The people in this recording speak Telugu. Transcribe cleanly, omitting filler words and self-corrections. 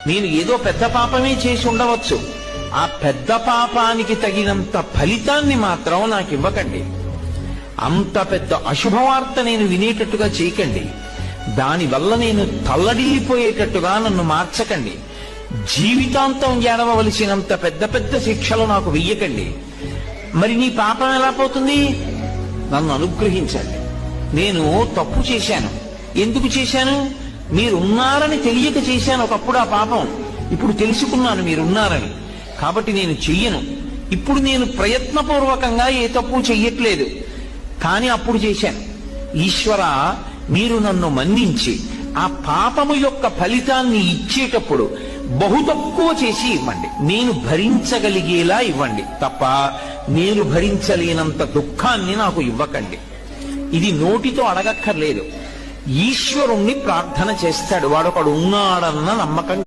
నేను ఏదో పెద్ద పాపమే చేసి ఉండవచ్చు, ఆ పెద్ద పాపానికి తగినంత ఫలితాన్ని మాత్రం నాకు ఇవ్వకండి. అంత పెద్ద అశుభవార్త నేను వినేటట్టుగా చేయకండి. దానివల్ల నేను తల్లడిల్లిపోయేటట్టుగా నన్ను మార్చకండి. జీవితాంతం ఏడవలసినంత పెద్ద పెద్ద శిక్షలు నాకు వెయ్యకండి. మరి నీ పాపం ఎలా పోతుంది? నన్ను అనుగ్రహించండి. నేను తప్పు చేశాను. ఎందుకు చేశాను? మీరున్నారని తెలియక చేశాను ఒకప్పుడు ఆ పాపం. ఇప్పుడు తెలుసుకున్నాను మీరున్నారని, కాబట్టి నేను చెయ్యను. ఇప్పుడు నేను ప్రయత్నపూర్వకంగా ఏ తప్పు చెయ్యట్లేదు, కానీ అప్పుడు చేశాను. ఈశ్వర, మీరు నన్ను మన్నించి ఆ పాపము యొక్క ఫలితాన్ని ఇచ్చేటప్పుడు బహు తక్కువ చేసి ఇవ్వండి. నేను భరించగలిగేలా ఇవ్వండి తప్ప నేను భరించలేనంత దుఃఖాన్ని నాకు ఇవ్వకండి. ఇది నోటితో అడగక్కర్లేదు. ఈశ్వరుణ్ణి ప్రార్థన చేస్తాడు. వాడొకడు ఉన్నాడన్న నమ్మకం